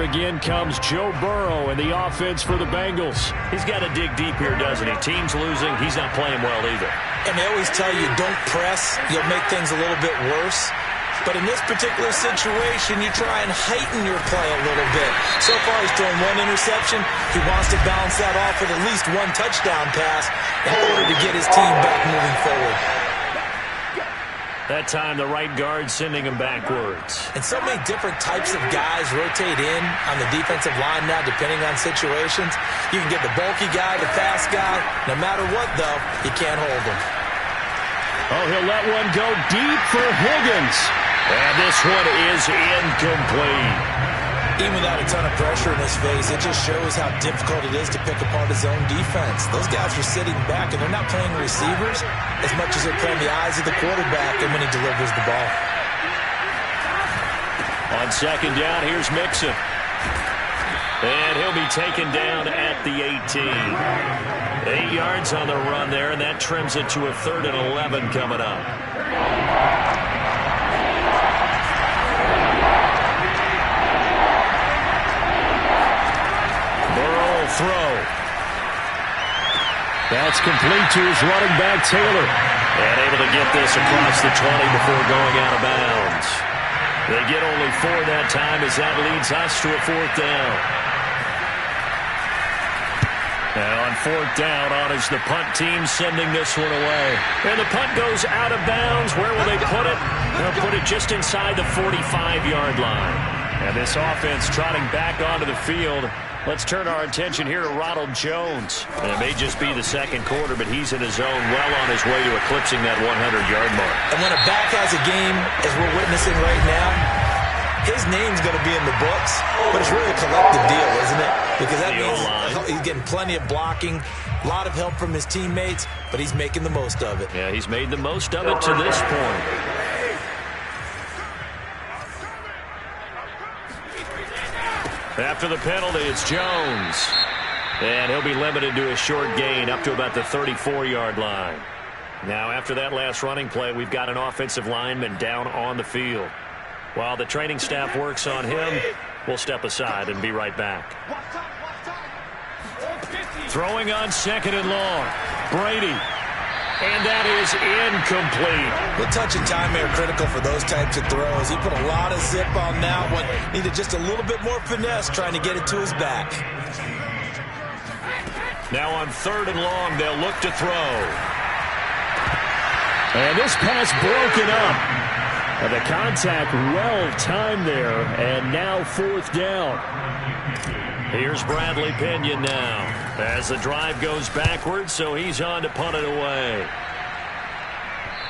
again comes Joe Burrow and the offense for the Bengals. He's got to dig deep here, doesn't he? Team's losing. He's not playing well either. And they always tell you, don't press. You'll make things a little bit worse. But in this particular situation, you try and heighten your play a little bit. So far, he's thrown one interception. He wants to balance that off with at least one touchdown pass in order to get his team back moving forward. That time, the right guard sending him backwards. And so many different types of guys rotate in on the defensive line now, depending on situations. You can get the bulky guy, the fast guy. No matter what, though, you can't hold him. Oh, he'll let one go deep for Higgins. And this one is incomplete. Even without a ton of pressure in his face, it just shows how difficult it is to pick apart his own defense. Those guys are sitting back, and they're not playing receivers as much as they're playing the eyes of the quarterback and when he delivers the ball. On second down, here's Mixon. And he'll be taken down at the 18. 8 yards on the run there, and that trims it to a 3rd and 11 coming up. Throw. That's complete to his running back, Taylor. And able to get this across the 20 before going out of bounds. They get only 4 that time as that leads us to a 4th down. Now on 4th down, on is the punt team sending this one away. And the punt goes out of bounds. Where will they put it? They'll put it just inside the 45-yard line. And this offense trotting back onto the field. Let's turn our attention here to Ronald Jones. And it may just be the second quarter, but he's in his zone, well on his way to eclipsing that 100-yard mark. And when a back has a game, as we're witnessing right now, his name's going to be in the books, but it's really a collective deal, isn't it? Because that means he's getting plenty of blocking, a lot of help from his teammates, but he's making the most of it. Yeah, he's made the most of it to this point. After the penalty, it's Jones. And he'll be limited to a short gain up to about the 34-yard line. Now, after that last running play, we've got an offensive lineman down on the field. While the training staff works on him, we'll step aside and be right back. Throwing on 2nd and long. Brady. And that is incomplete. The touch and time are critical for those types of throws. He put a lot of zip on that one. Needed just a little bit more finesse trying to get it to his back. Now on 3rd and long, they'll look to throw. And this pass broken up. And the contact well timed there. And now 4th down. Here's Bradley Pinion now as the drive goes backwards, so he's on to punt it away.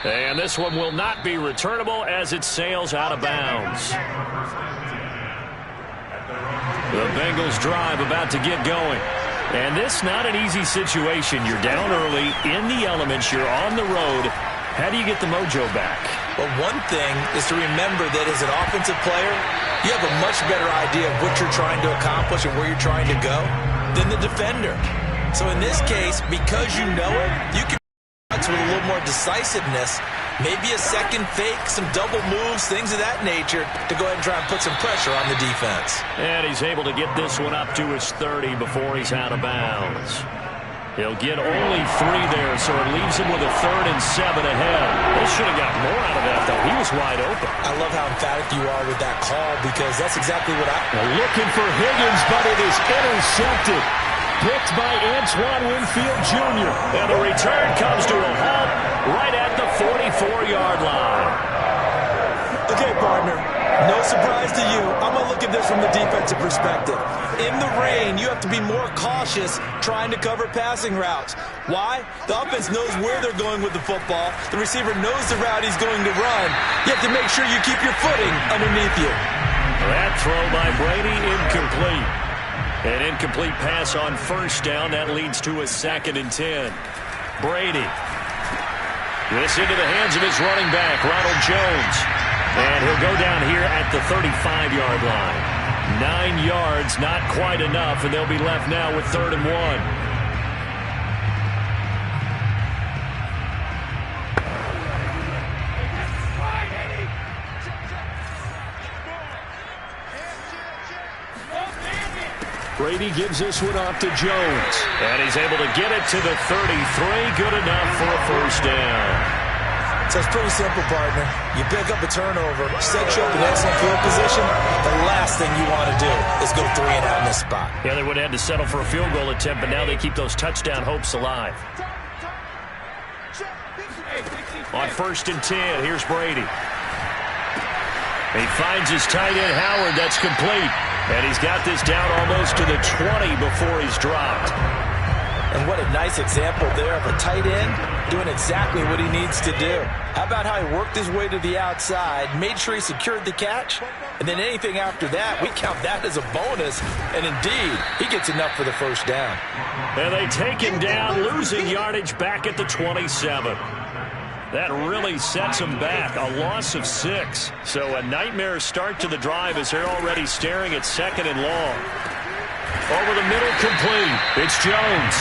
And this one will not be returnable as it sails out of bounds. The Bengals drive about to get going. And this not an easy situation. You're down early, in the elements, you're on the road. How do you get the mojo back? Well, one thing is to remember that as an offensive player, you have a much better idea of what you're trying to accomplish and where you're trying to go than the defender. So in this case, because you know it, you can with a little more decisiveness, maybe a second fake, some double moves, things of that nature, to go ahead and try and put some pressure on the defense. And he's able to get this one up to his 30 before he's out of bounds. He'll get only 3 there, so it leaves him with a 3rd and 7 ahead. They should have got more out of that, though. He was wide open. I love how emphatic you are with that call, because that's exactly what looking for Higgins, but it is intercepted. Picked by Antoine Winfield Jr. And the return comes to a halt right at the 44-yard line. Okay, partner. No surprise to you. I'm going to look at this from the defensive perspective. In the rain, you have to be more cautious trying to cover passing routes. Why? The offense knows where they're going with the football. The receiver knows the route he's going to run. You have to make sure you keep your footing underneath you. That throw by Brady, incomplete. An incomplete pass on 1st down. That leads to a 2nd and 10. Brady. This into the hands of his running back, Ronald Jones. And he'll go down here at the 35-yard line. 9 yards, not quite enough, and they'll be left now with 3rd and 1. Brady gives this one off to Jones. And he's able to get it to the 33. Good enough for a first down. So it's pretty simple, partner. You pick up a turnover, set you up in excellent field position. The last thing you want to do is go 3 and out in this spot. Yeah, they would have had to settle for a field goal attempt, but now they keep those touchdown hopes alive. On 1st and 10, here's Brady. He finds his tight end, Howard. That's complete. And he's got this down almost to the 20 before he's dropped. And what a nice example there of a tight end doing exactly what he needs to do. How about how he worked his way to the outside, made sure he secured the catch, and then anything after that, we count that as a bonus. And indeed, he gets enough for the first down. And they take him down, losing yardage back at the 27. That really sets them back. A loss of 6. So a nightmare start to the drive as they're already staring at 2nd and long. Over the middle, complete. It's Jones.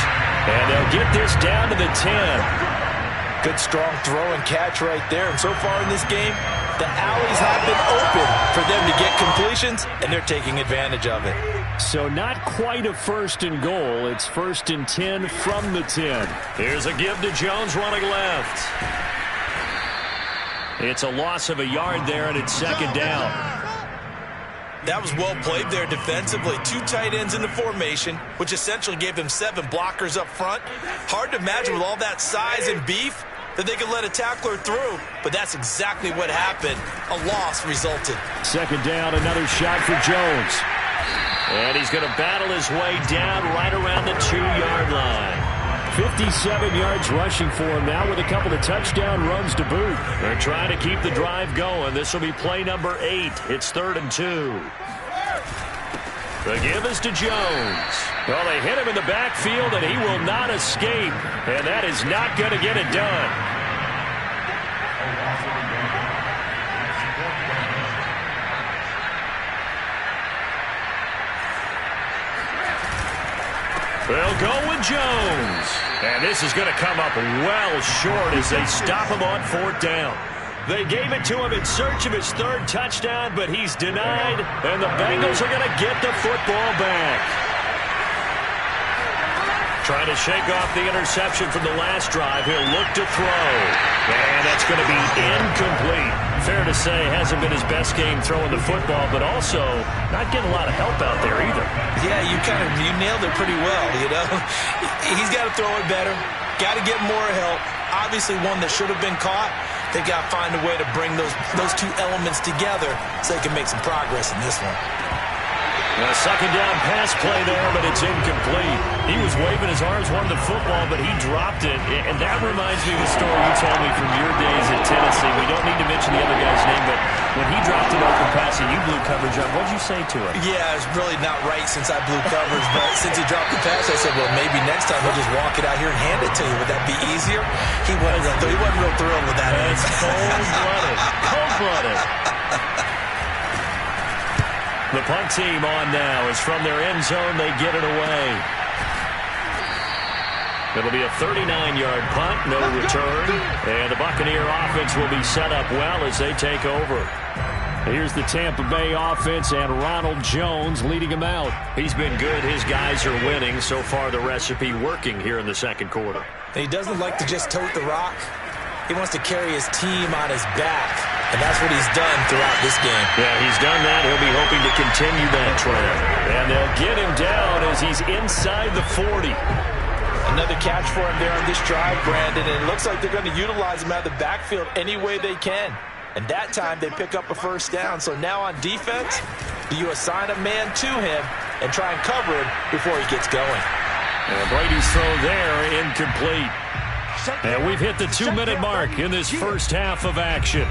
And they'll get this down to the 10. Good, strong throw and catch right there. And so far in this game, the alleys have been open for them to get completions, and they're taking advantage of it. So not quite a 1st and goal. It's 1st and 10 from the 10. Here's a give to Jones running left. It's a loss of a yard there, and it's 2nd down. That was well played there defensively. 2 tight ends in the formation, which essentially gave them 7 blockers up front. Hard to imagine with all that size and beef that they could let a tackler through, but that's exactly what happened. A loss resulted. 2nd down, another shot for Jones. And he's going to battle his way down right around the 2-yard line. 57 yards rushing for him now with a couple of touchdown runs to boot. They're trying to keep the drive going. This will be play number 8. It's 3rd and 2. The give is to Jones. Well, they hit him in the backfield, and he will not escape. And that is not going to get it done. They'll go with Jones. And this is going to come up well short as they stop him on 4th down. They gave it to him in search of his 3rd touchdown, but he's denied, and the Bengals are going to get the football back. Trying to shake off the interception from the last drive. He'll look to throw. And that's going to be incomplete. Fair to say, hasn't been his best game throwing the football, but also not getting a lot of help out there either. Yeah, you nailed it pretty well, you know. He's got to throw it better. Got to get more help. Obviously one that should have been caught. They got to find a way to bring those 2 elements together so they can make some progress in this one. A 2nd down pass play there, but it's incomplete. He was waving his arms, wanted the football, but he dropped it. And that reminds me of the story you told me from your days at Tennessee. We don't need to mention the other guy's name, but when he dropped an open pass and you blew coverage up, what did you say to him? Yeah, it's really not right since I blew coverage, but since he dropped the pass, I said, well, maybe next time he'll just walk it out here and hand it to you. Would that be easier? He wasn't real thrilled with that. It's cold-blooded. Cold-blooded. The punt team on now is from their end zone. They get it away. It'll be a 39-yard punt, no return. And the Buccaneer offense will be set up well as they take over. Here's the Tampa Bay offense and Ronald Jones leading them out. He's been good. His guys are winning. So far, the recipe working here in the 2nd quarter. He doesn't like to just tote the rock. He wants to carry his team on his back, and that's what he's done throughout this game. Yeah, he's done that. He'll be hoping to continue that trend. And they'll get him down as he's inside the 40. Another catch for him there on this drive, Brandon, and it looks like they're going to utilize him out of the backfield any way they can. And that time they pick up a first down. So now on defense, you assign a man to him and try and cover him before he gets going. And Brady's throw there, incomplete. And we've hit the 2-minute mark in this first half of action.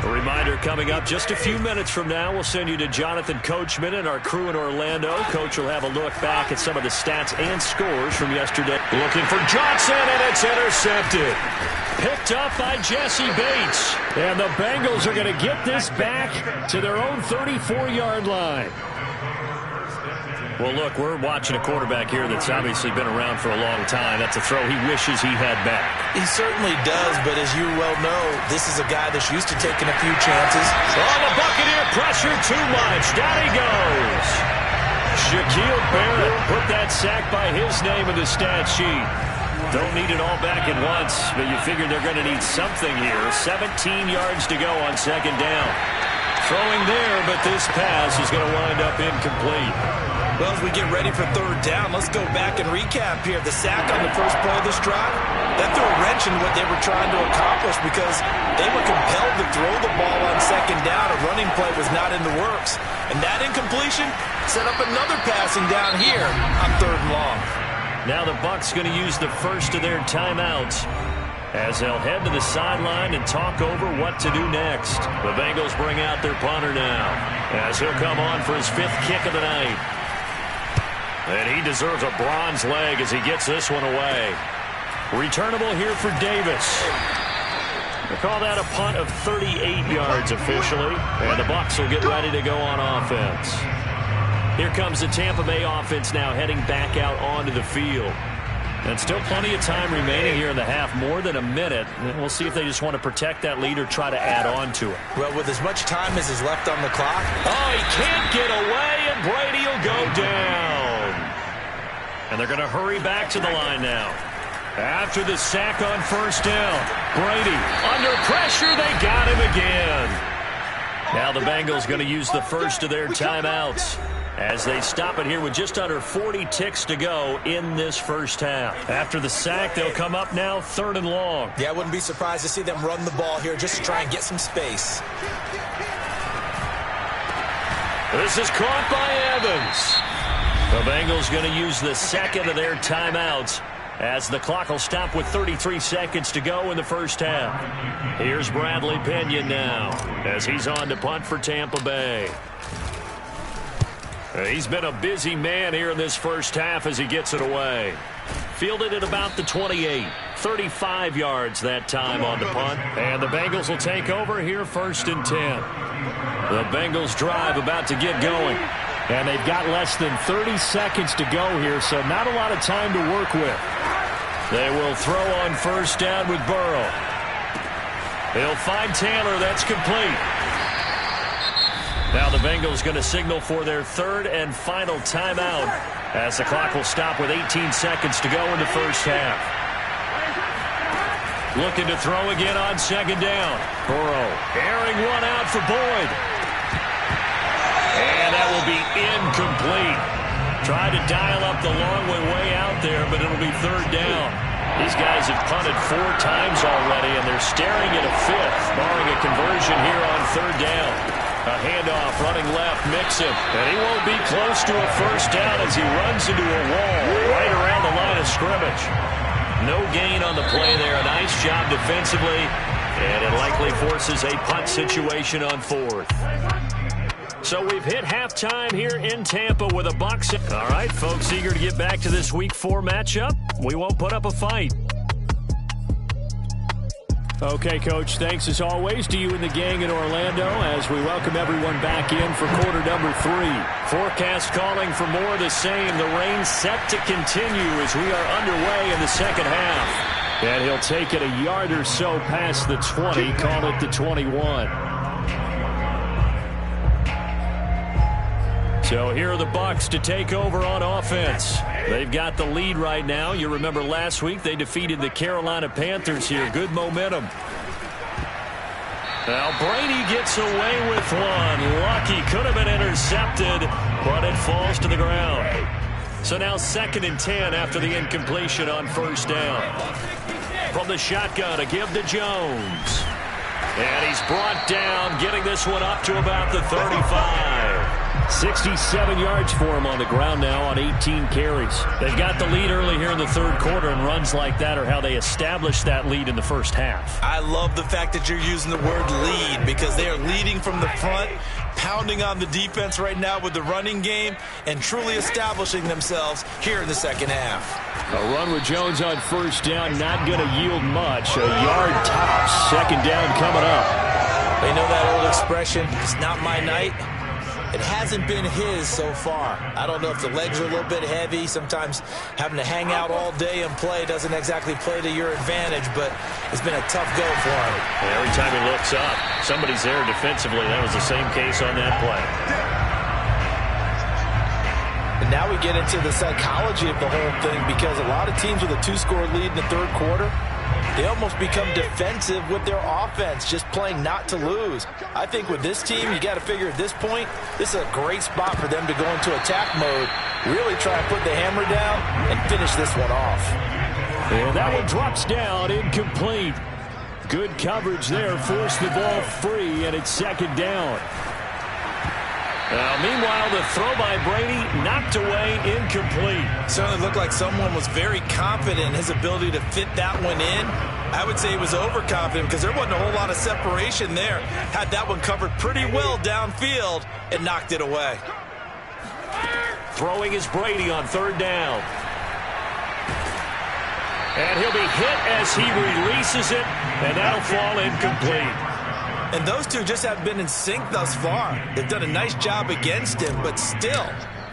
A reminder coming up just a few minutes from now, we'll send you to Jonathan Coachman and our crew in Orlando. Coach will have a look back at some of the stats and scores from yesterday. Looking for Johnson, and it's intercepted. Picked up by Jesse Bates. And the Bengals are going to get this back to their own 34-yard line. Well, look, we're watching a quarterback here that's obviously been around for a long time. That's a throw he wishes he had back. He certainly does, but as you well know, this is a guy that's used to taking a few chances. Oh, the Buccaneer pressure too much. Down he goes. Shaquille Barrett put that sack by his name in the stat sheet. Don't need it all back at once, but you figure they're going to need something here. 17 yards to go on second down. Throwing there, but this pass is going to wind up incomplete. Well, as we get ready for third down, let's go back and recap here. The sack on the first play of this drive, that threw a wrench in what they were trying to accomplish because they were compelled to throw the ball on second down. A running play was not in the works. And that incompletion set up another passing down here on third and long. Now the Bucs going to use the first of their timeouts as they'll head to the sideline and talk over what to do next. The Bengals bring out their punter now as he'll come on for his 5th kick of the night. And he deserves a bronze leg as he gets this one away. Returnable here for Davis. They call that a punt of 38 yards officially. And the Bucs will get ready to go on offense. Here comes the Tampa Bay offense now heading back out onto the field. And still plenty of time remaining here in the half, more than a minute. And we'll see if they just want to protect that lead or try to add on to it. Well, with as much time as is left on the clock. Oh, he can't get away, and Brady will go down. And they're going to hurry back to the line now. After the sack on first down, Brady under pressure. They got him again. Now the Bengals going to use the first of their timeouts as they stop it here with just under 40 ticks to go in this first half. After the sack, they'll come up now 3rd and long. Yeah, I wouldn't be surprised to see them run the ball here just to try and get some space. This is caught by Evans. The Bengals going to use the second of their timeouts as the clock will stop with 33 seconds to go in the first half. Here's Bradley Pinion now as he's on to punt for Tampa Bay. He's been a busy man here in this first half as he gets it away. Fielded at about the 28. 35 yards that time on the punt. And the Bengals will take over here 1st and 10. The Bengals drive about to get going. And they've got less than 30 seconds to go here, so not a lot of time to work with. They will throw on first down with Burrow. He'll find Taylor. That's complete. Now the Bengals going to signal for their 3rd and final timeout as the clock will stop with 18 seconds to go in the first half. Looking to throw again on second down. Burrow airing one out for Boyd. And that will be incomplete. Tried to dial up the long way out there, but it'll be 3rd down. These guys have punted 4 times already, and they're staring at a 5th, barring a conversion here on 3rd down. A handoff running left, Mixon, and he won't be close to a first down as he runs into a wall right around the line of scrimmage. No gain on the play there. A nice job defensively, and it likely forces a punt situation on 4th. So we've hit halftime here in Tampa with a Bucs. All right, folks, eager to get back to this Week 4 matchup. We won't put up a fight. Okay, Coach, thanks as always to you and the gang in Orlando as we welcome everyone back in for quarter number 3. Forecast calling for more of the same. The rain set to continue as we are underway in the second half. And he'll take it a yard or so past the 20, call it the 21. So here are the Bucs to take over on offense. They've got the lead right now. You remember last week they defeated the Carolina Panthers here. Good momentum. Now Brady gets away with one. Lucky, could have been intercepted, but it falls to the ground. So now 2nd and 10 after the incompletion on first down. From the shotgun, a give to Jones. And he's brought down, getting this one up to about the 35. 67 yards for him on the ground now on 18 carries. They've got the lead early here in the 3rd quarter, and runs like that are how they established that lead in the first half. I love the fact that you're using the word lead because they are leading from the front, pounding on the defense right now with the running game, and truly establishing themselves here in the second half. A run with Jones on first down, not going to yield much. A yard tops. Second down coming up. They know that old expression, it's not my night. It hasn't been his so far. I don't know if the legs are a little bit heavy. Sometimes having to hang out all day and play doesn't exactly play to your advantage, but it's been a tough go for him. Every time he looks up, somebody's there defensively. That was the same case on that play. And now we get into the psychology of the whole thing, because a lot of teams with a 2-score lead in the third quarter, they almost become defensive with their offense, just playing not to lose. I think with this team, you got to figure at this point, this is a great spot for them to go into attack mode, really try and put the hammer down and finish this one off. And that one drops down, incomplete. Good coverage there, forced the ball free, and it's second down. Meanwhile, the throw by Brady knocked away, incomplete. Certainly looked like someone was very confident in his ability to fit that one in. I would say he was overconfident because there wasn't a whole lot of separation there. Had that one covered pretty well downfield and knocked it away. Throwing is Brady on third down. And he'll be hit as he releases it, and that'll fall incomplete. And those two just haven't been in sync thus far. They've done a nice job against him, but still,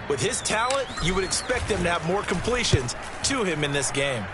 with his talent, you would expect him to have more completions to him in this game.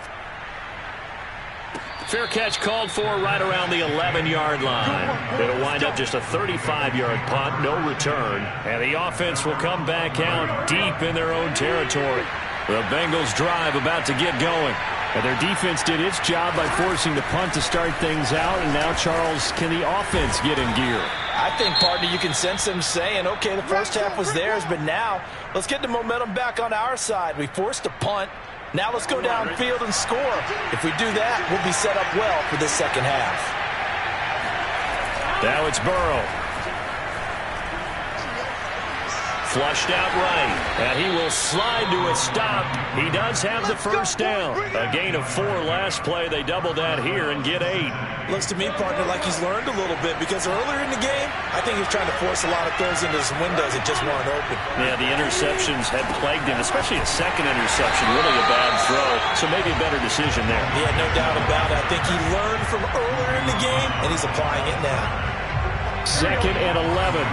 Fair catch called for right around the 11-yard line. It'll wind up just a 35-yard punt, no return. And the offense will come back out deep in their own territory. The Bengals drive about to get going. And their defense did its job by forcing the punt to start things out. And now, Charles, can the offense get in gear? I think, partner, you can sense them saying, okay, the first half was theirs, but now let's get the momentum back on our side. We forced a punt. Now let's go downfield and score. If we do that, we'll be set up well for this second half. Now it's Burrow. Flushed out right, and he will slide to a stop. He does have the first down. A gain of 4 last play. They double that here and get 8. Looks to me, partner, like he's learned a little bit, because earlier in the game, I think he was trying to force a lot of throws into some windows that just weren't open. Yeah, the interceptions had plagued him, especially a second interception. Really a bad throw, so maybe a better decision there. Yeah, no doubt about it. I think he learned from earlier in the game, and he's applying it now. Second and 11.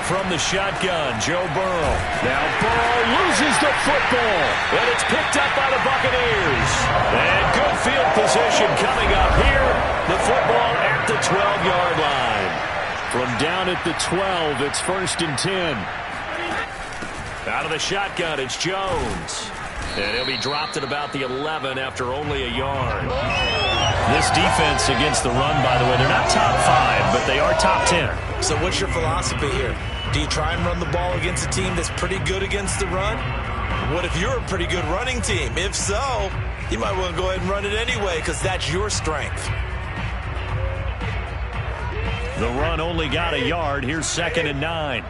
From the shotgun, Joe Burrow. Now Burrow loses the football, and it's picked up by the Buccaneers. And good field position coming up here. The football at the 12-yard line. From down at the 12, it's first and 10. Out of the shotgun, it's Jones. And he'll be dropped at about the 11 after only a yard. This defense against the run, by the way, they're not top 5, but they are top 10. So what's your philosophy here? Do you try and run the ball against a team that's pretty good against the run? What if you're a pretty good running team? If so, you might want to go ahead and run it anyway, because that's your strength. The run only got a yard. Here's second and 9.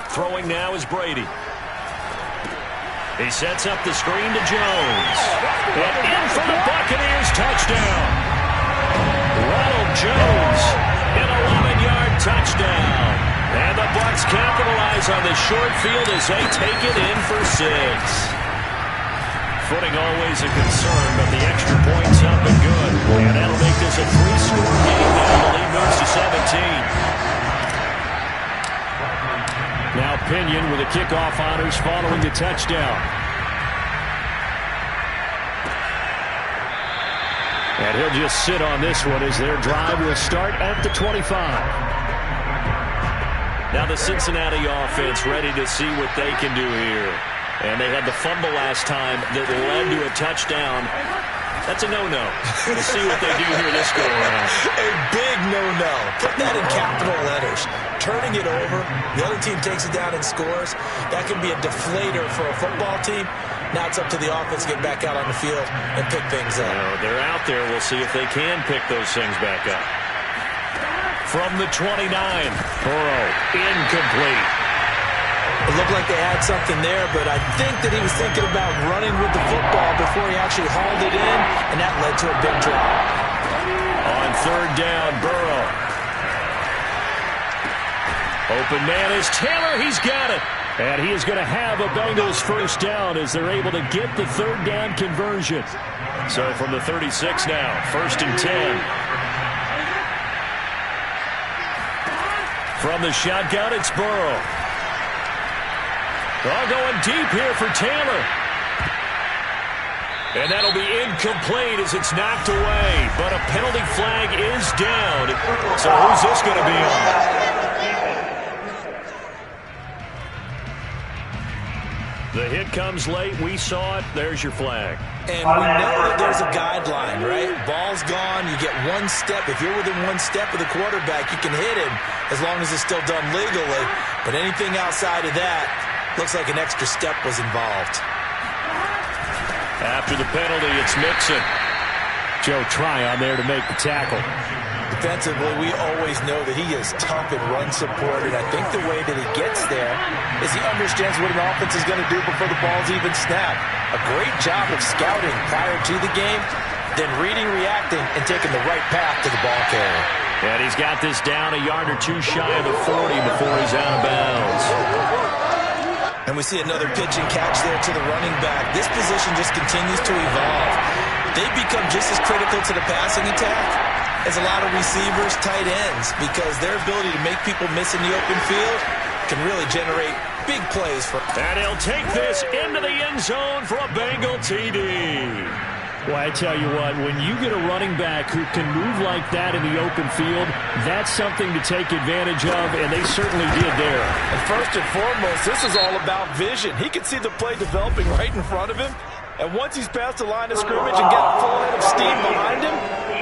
Throwing now is Brady. He sets up the screen to Jones. And in for the Buccaneers, touchdown. Ronald Jones, an 11-yard touchdown. And the Bucs capitalize on the short field as they take it in for 6. Footing always a concern, but the extra point's up and good. And that'll make this a 3-score game now. The lead moves to 17. Now Pinion with the kickoff honors following the touchdown. And he'll just sit on this one as their drive will start at the 25. Now the Cincinnati offense ready to see what they can do here. And they had the fumble last time that led to a touchdown. That's a no-no. We'll see what they do here this go-around. A big no-no. Put that in capital letters. Turning it over, the other team takes it down and scores. That can be a deflator for a football team. Now it's up to the offense to get back out on the field and pick things up. Well, they're out there. We'll see if they can pick those things back up. From the 29, Burrow, incomplete. It looked like they had something there, but I think that he was thinking about running with the football before he actually hauled it in, and that led to a big drop. On third down, Burrow. Open man is Taylor. He's got it. And he is going to have a Bengals first down as they're able to get the third down conversion. So from the 36 now, 1st and 10. From the shotgun, it's Burrow. All going deep here for Taylor. And that'll be incomplete as it's knocked away. But a penalty flag is down. So who's this going to be on? The hit comes late. We saw it. There's your flag. And we know that there's a guideline, right? Ball's gone. You get one step. If you're within one step of the quarterback, you can hit him as long as it's still done legally. But anything outside of that looks like an extra step was involved. After the penalty, it's Mixon. Joe Tryon there to make the tackle. Defensively, we always know that he is tough and run support, and I think the way that he gets there is he understands what an offense is going to do before the ball's even snapped. A great job of scouting prior to the game, then reading, reacting, and taking the right path to the ball carrier. And he's got this down a yard or two shy of the 40 before he's out of bounds. And we see another pitch and catch there to the running back. This position just continues to evolve. They become just as critical to the passing attack as a lot of receivers, tight ends, because their ability to make people miss in the open field can really generate big plays for. And he'll take this into the end zone for a Bengal TD. Well, I tell you what, when you get a running back who can move like that in the open field, that's something to take advantage of, and they certainly did there. And first and foremost, this is all about vision. He can see the play developing right in front of him, and once he's past the line of scrimmage and got a full head of steam behind him,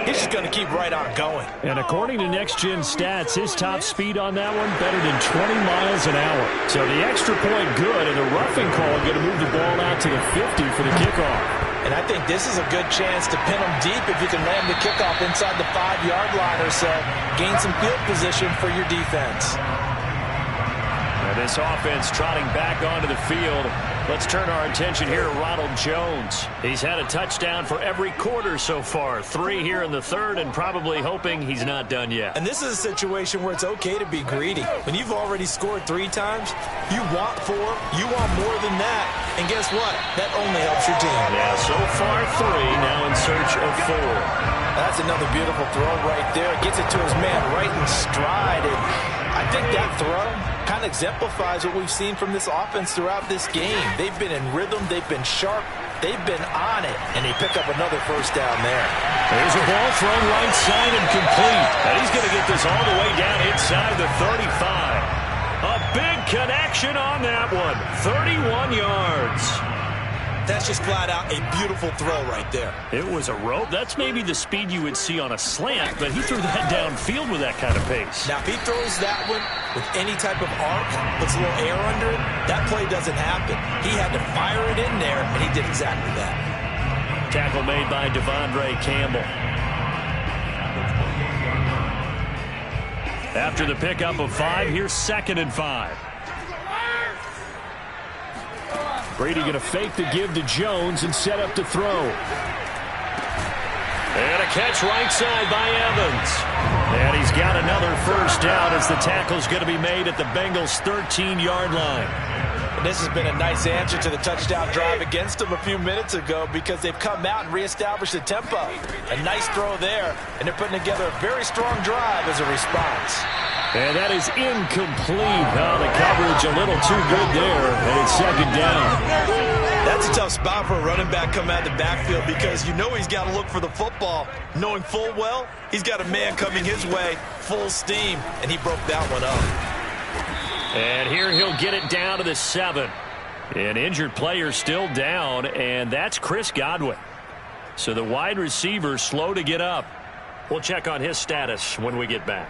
he's just going to keep right on going. And according to Next Gen Stats, his top speed on that one better than 20 miles an hour. So the extra point good, and a roughing call going to move the ball out to the 50 for the kickoff. And I think this is a good chance to pin them deep if you can land the kickoff inside the 5-yard line or so. Gain some field position for your defense. And this offense trotting back onto the field. Let's turn our attention here to Ronald Jones. He's had a touchdown for every quarter so far. 3 here in the third, and probably hoping he's not done yet. And this is a situation where it's okay to be greedy. When you've already scored 3 times, you want 4, you want more than that. And guess what? That only helps your team. Yeah, so far 3, now in search of 4. That's another beautiful throw right there. Gets it to his man right in stride. And I think that throw kind of exemplifies what we've seen from this offense throughout this game. They've been in rhythm. They've been sharp. They've been on it. And they pick up another first down there. There's a ball thrown right side and complete. And he's going to get this all the way down inside the 35. A big connection on that one. 31 yards. That's just flat out a beautiful throw right there. It was a rope. That's maybe the speed you would see on a slant, but he threw that downfield with that kind of pace. Now, if he throws that one with any type of arc, puts a little air under it, that play doesn't happen. He had to fire it in there, and he did exactly that. Tackle made by Devondre Campbell. After the pickup of 5, here's 2nd and 5. Brady going to fake the give to Jones and set up to throw. And a catch right side by Evans. And he's got another first down as the tackle's going to be made at the Bengals' 13-yard line. And this has been a nice answer to the touchdown drive against them a few minutes ago because they've come out and reestablished the tempo. A nice throw there, and they're putting together a very strong drive as a response. And that is incomplete. Oh, the coverage a little too good there, and it's 2nd down. That's a tough spot for a running back coming out of the backfield because you know he's got to look for the football, knowing full well he's got a man coming his way, full steam, and he broke that one up. And here he'll get it down to the 7. An injured player still down, and that's Chris Godwin. So the wide receiver slow to get up. We'll check on his status when we get back.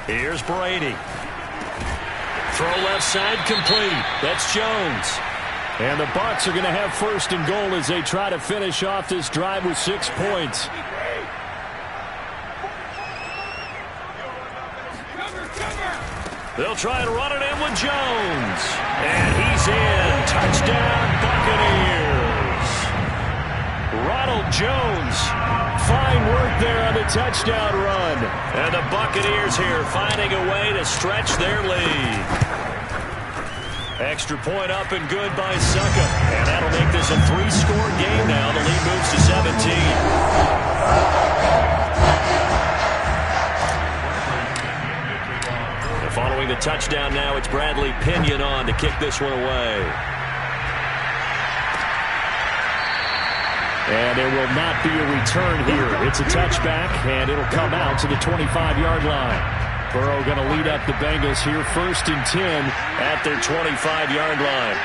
Here's Brady. Throw left side complete. That's Jones. And the Bucs are going to have 1st and goal as they try to finish off this drive with 6 points. They'll try and run it in with Jones. And he's in. Jones. Fine work there on the touchdown run. And the Buccaneers here finding a way to stretch their lead. Extra point up and good by Succa. And that'll make this a 3-score game now. The lead moves to 17. And following the touchdown now, it's Bradley Pinion on to kick this one away. And there will not be a return here. It's a touchback, and it'll come out to the 25-yard line. Burrow going to lead up the Bengals here, 1st and 10 at their 25-yard line.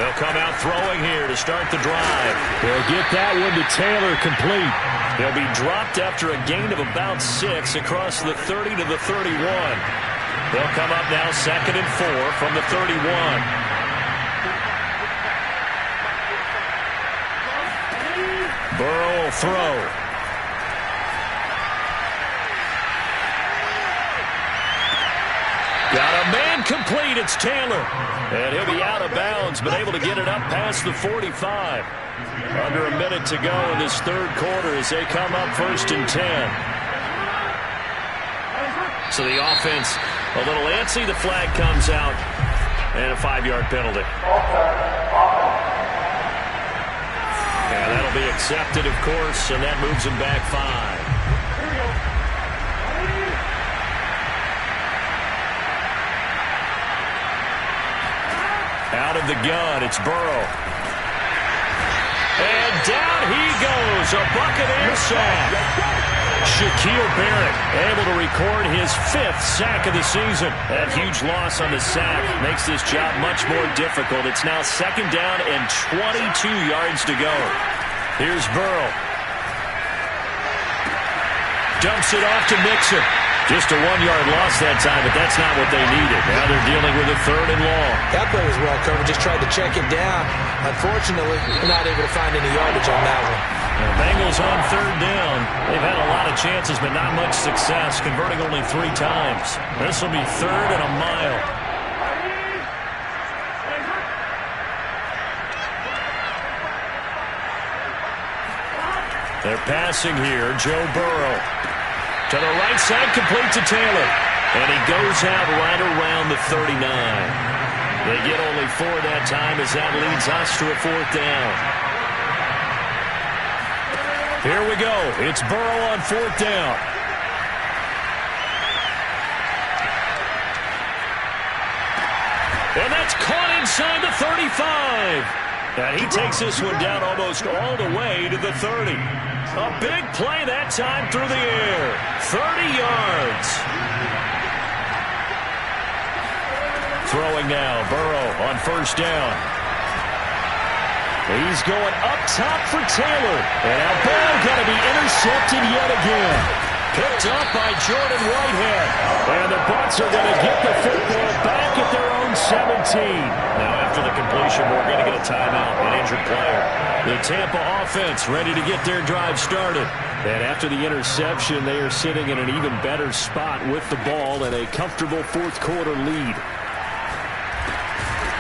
They'll come out throwing here to start the drive. They'll get that one to Taylor, complete. He'll be dropped after a gain of about 6 across the 30 to the 31. They'll come up now 2nd and 4 from the 31. Burrow will throw. Got a man complete. It's Taylor. And he'll be out of bounds, but able to get it up past the 45. Under a minute to go in this 3rd quarter as they come up 1st and 10. So the offense a little antsy. The flag comes out. And a 5-yard penalty. And that'll be accepted, of course, and that moves him back 5. Out of the gun, it's Burrow. And down he goes, a Buccaneer sack. Shaquille Barrett able to record his 5th sack of the season. That huge loss on the sack makes this job much more difficult. It's now 2nd down and 22 yards to go. Here's Burrow. Dumps it off to Mixon. Just a 1-yard loss that time, but that's not what they needed. Now they're dealing with a 3rd and long. That play was well covered. Just tried to check it down. Unfortunately, not able to find any yardage on that one. The Bengals on 3rd down. They've had a lot of chances, but not much success, converting only 3 times. This will be 3rd and a mile. They're passing here. Joe Burrow. To the right side, complete to Taylor. And he goes out right around the 39. They get only 4 that time as that leads us to a 4th down. Here we go. It's Burrow on 4th down. And that's caught inside the 35. And he takes this one down almost all the way to the 30. A big play that time through the air. 30 yards. Throwing now, Burrow on 1st down. He's going up top for Taylor. And now ball going to be intercepted yet again. Picked up by Jordan Whitehead. And the Bucs are going to get the football back at their own 17. Now after the completion, we're going to get a timeout, an injured player. The Tampa offense ready to get their drive started. And after the interception, they are sitting in an even better spot with the ball and a comfortable 4th quarter lead.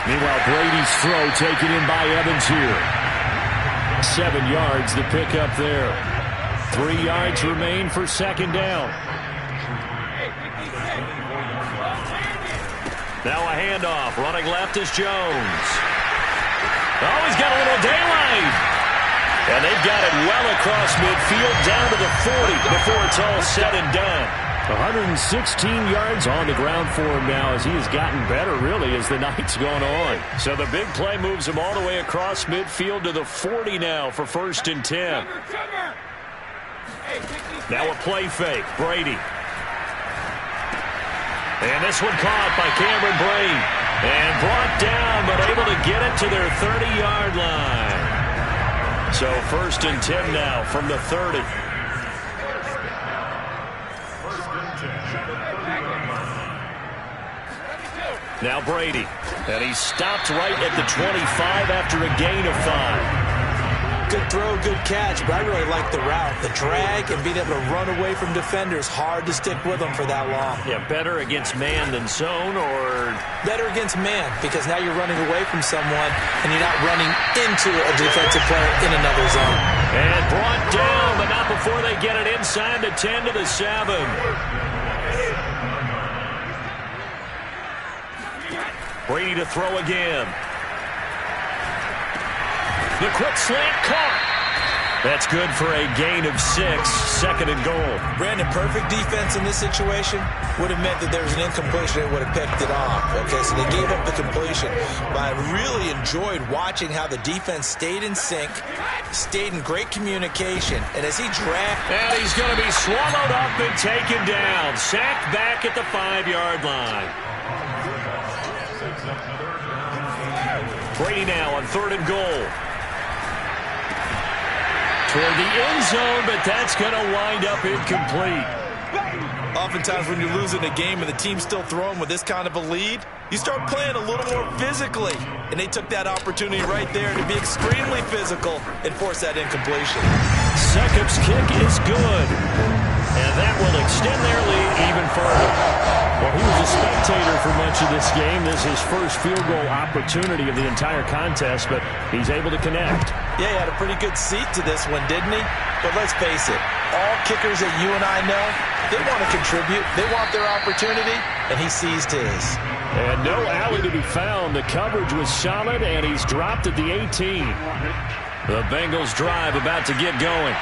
Meanwhile, Brady's throw taken in by Evans here. 7 yards, the pickup there. 3 yards remain for 2nd down. Now a handoff. Running left is Jones. Oh, he's got a little daylight. And they've got it well across midfield down to the 40 before it's all said and done. 116 yards on the ground for him now as he has gotten better, really, as the night's gone on. So the big play moves him all the way across midfield to the 40 now for 1st and 10. Now a play fake. Brady. And this one caught by Cameron Brate. And brought down, but able to get it to their 30-yard line. So 1st and 10 now from the 30. Now Brady. And he stopped right at the 25 after a gain of 5. Good throw, good catch, but I really like the route. The drag and being able to run away from defenders, hard to stick with them for that long. Yeah, better against man than zone, or? Better against man, because now you're running away from someone and you're not running into a defensive player in another zone. And brought down, but not before they get it inside the 10 to the 7. Brady to throw again. The quick slant caught. That's good for a gain of 6, 2nd and goal. Brandon, perfect defense in this situation would have meant that there was an incompletion and would have picked it off. Okay, so they gave up the completion. But I really enjoyed watching how the defense stayed in sync, stayed in great communication, and as he dragged... And he's going to be swallowed up and taken down. Sacked back at the 5-yard line. Brady now on 3rd and goal. Toward the end zone, but that's going to wind up incomplete. Oftentimes when you're losing a game and the team's still throwing with this kind of a lead, you start playing a little more physically. And they took that opportunity right there to be extremely physical and force that incompletion. Succop's kick is good. And that will extend their lead even further. Well, he was a spectator for much of this game. This is his first field goal opportunity of the entire contest, but he's able to connect. Yeah, he had a pretty good seat to this one, didn't he? But let's face it, all kickers that you and I know, they want to contribute. They want their opportunity, and he seized his. And no alley to be found. The coverage was solid, and he's dropped at the 18. The Bengals drive about to get going.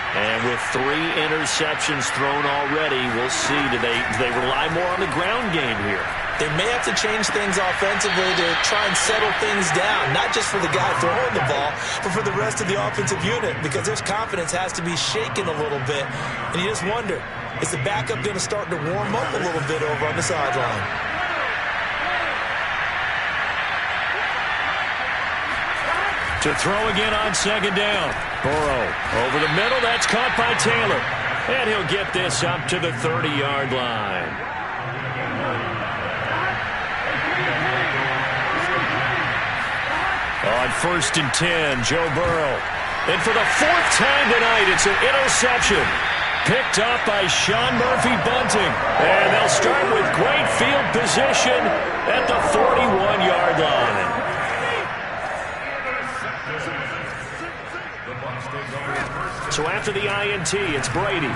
And with 3 interceptions thrown already, we'll see. Do they rely more on the ground game here? They may have to change things offensively to try and settle things down, not just for the guy throwing the ball, but for the rest of the offensive unit, because their confidence has to be shaken a little bit. And you just wonder, is the backup going to start to warm up a little bit over on the sideline? To throw again on 2nd down. Burrow over the middle. That's caught by Taylor. And he'll get this up to the 30-yard line. On 1st and 10, Joe Burrow. And for the 4th time tonight, it's an interception. Picked up by Sean Murphy-Bunting. And they'll start with great field position at the 41-yard line. So after the INT, it's Brady.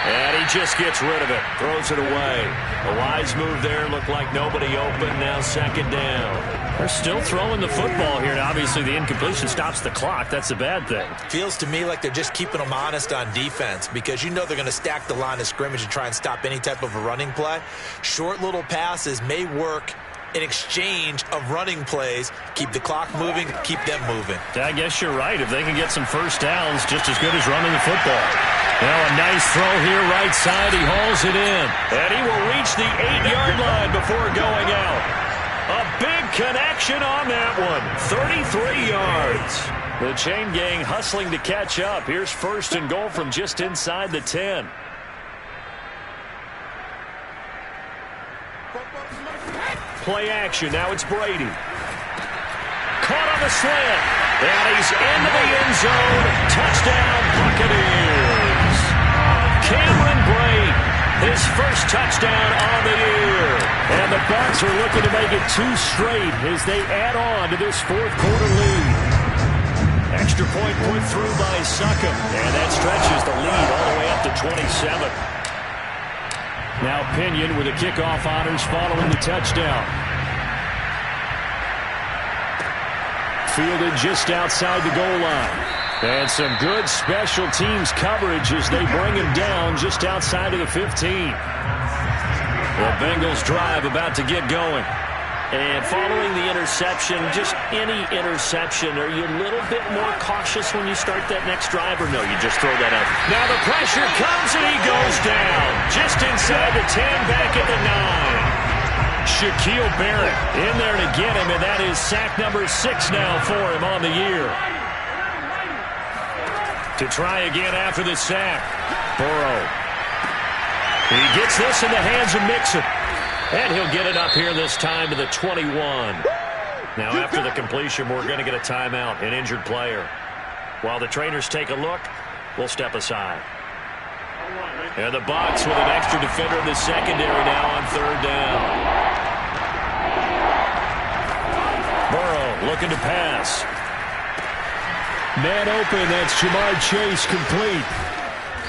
And he just gets rid of it. Throws it away. A wise move there. Looked like nobody open. Now 2nd down. They're still throwing the football here. And obviously, the incompletion stops the clock. That's a bad thing. Feels to me like they're just keeping them honest on defense, because you know they're going to stack the line of scrimmage and try and stop any type of a running play. Short little passes may work in exchange of running plays. Keep the clock moving, keep them moving. I guess you're right. If they can get some first downs, just as good as running the football. Now a nice throw here right side. He hauls it in. And he will reach the 8-yard line before going out. A big connection on that one. 33 yards. The chain gang hustling to catch up. Here's 1st and goal from just inside the 10. Play action. Now it's Brady. Caught on the slant. And he's into the end zone. Touchdown, Buccaneers. Cameron Brate, his first touchdown on the year. And the Bucs are looking to make it 2 straight as they add on to this 4th quarter lead. Extra point put through by Succop. And that stretches the lead all the way up to 27. Now Pinion with the kickoff honors following the touchdown. Fielded just outside the goal line. And some good special teams coverage as they bring him down just outside of the 15. The Bengals drive about to get going. And following the interception, just any interception, are you a little bit more cautious when you start that next drive, or no, you just throw that out? Now the pressure comes and he goes down. Just inside the 10, back at the 9. Shaquille Barrett in there to get him, and that is sack number 6 now for him on the year. To try again after the sack. Burrow. He gets this in the hands of Mixon. And he'll get it up here this time to the 21. Now, after the completion, we're going to get a timeout, an injured player. While the trainers take a look, we'll step aside. And the Bucs with an extra defender in the secondary now on third down. Burrow looking to pass. Man open, that's Jamar Chase, complete.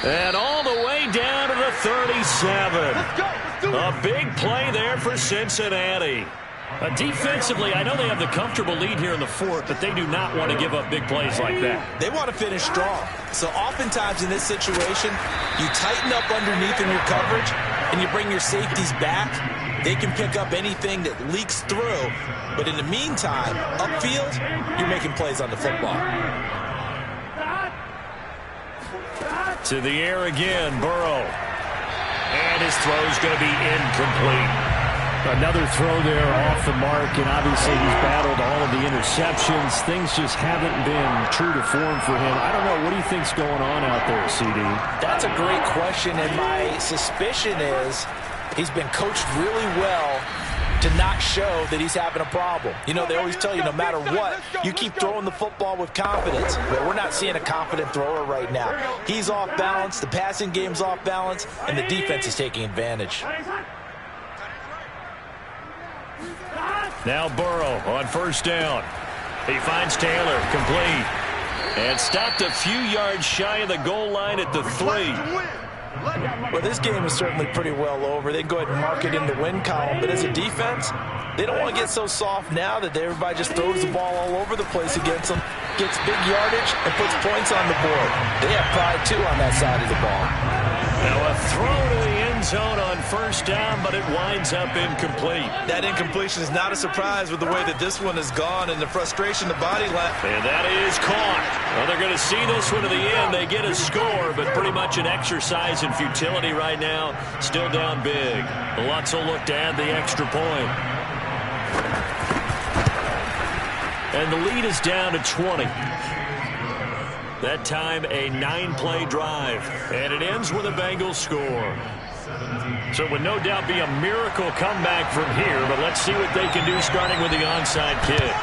And all the way down to the 37. A big play there for Cincinnati. Defensively, I know they have the comfortable lead here in the fourth, but they do not want to give up big plays like that. They want to finish strong. So oftentimes in this situation, you tighten up underneath in your coverage, and you bring your safeties back. They can pick up anything that leaks through. But in the meantime, upfield, you're making plays on the football. To the air again, Burrow. And his throw's going to be incomplete. Another throw there off the mark, and obviously he's battled all of the interceptions. Things just haven't been true to form for him. I don't know. What do you think's going on out there, CD? That's a great question, and my suspicion is he's been coached really well to not show that he's having a problem. You know, they always tell you no matter what, you keep throwing the football with confidence. But we're not seeing a confident thrower right now. He's off balance, the passing game's off balance, and the defense is taking advantage. Now Burrow on first down. He finds Taylor, complete. And stopped a few yards shy of the goal line at the 3. Well, this game is certainly pretty well over. They can go ahead and mark it in the win column. But as a defense, they don't want to get so soft now that everybody just throws the ball all over the place against them, gets big yardage, and puts points on the board. They have pride, too, on that side of the ball. Now a throw to the end zone on first down, but it winds up incomplete. That incompletion is not a surprise with the way that this one has gone and the frustration the body left. And that is caught. Well, they're going to see this one to the end. They get a score, but pretty much an exercise in futility right now. Still down big. Lutz will look to add the extra point. And the lead is down to 20. That time, a 9-play drive. And it ends with a Bengals score. So it would no doubt be a miracle comeback from here, but let's see what they can do starting with the onside kick.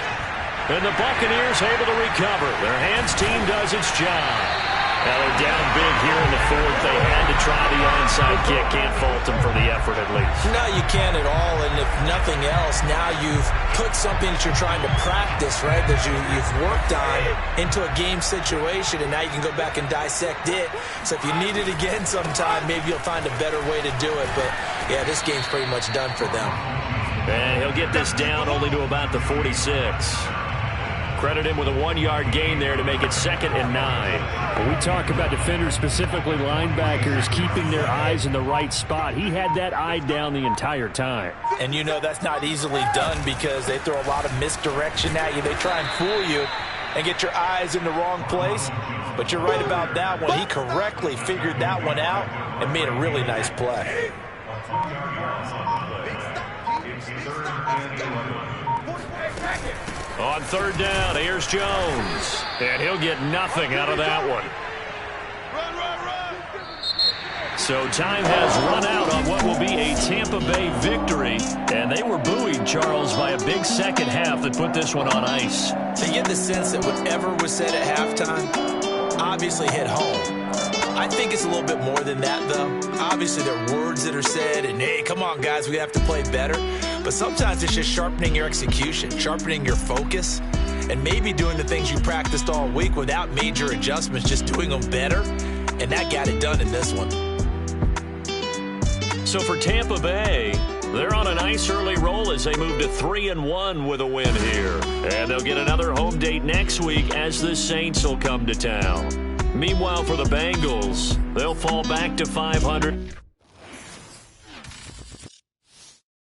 And the Buccaneers able to recover. Their hands team does its job. Now they're down big here in the fourth. They had to try the onside kick. Can't fault them for the effort at least. No, you can't at all. And if nothing else, now you've put something that you're trying to practice, right, that you've worked on into a game situation, and now you can go back and dissect it. So if you need it again sometime, maybe you'll find a better way to do it. But, yeah, this game's pretty much done for them. And he'll get this down only to about the 46. Credit him with a 1-yard gain there to make it 2nd and 9. When we talk about defenders, specifically linebackers, keeping their eyes in the right spot, he had that eye down the entire time. And you know that's not easily done because they throw a lot of misdirection at you. They try and fool you and get your eyes in the wrong place. But you're right about that one. He correctly figured that one out and made a really nice play. On third down, here's Jones. And he'll get nothing out of that one. So time has run out on what will be a Tampa Bay victory. And they were buoyed, Charles, by a big second half that put this one on ice. So you get the sense that whatever was said at halftime obviously hit home. I think it's a little bit more than that, though. Obviously, there are words that are said, and, hey, come on, guys, we have to play better. But sometimes it's just sharpening your execution, sharpening your focus, and maybe doing the things you practiced all week without major adjustments, just doing them better. And that got it done in this one. So for Tampa Bay, they're on a nice early roll as they move to 3-1 with a win here. And they'll get another home date next week as the Saints will come to town. Meanwhile, for the Bengals, they'll fall back to 500.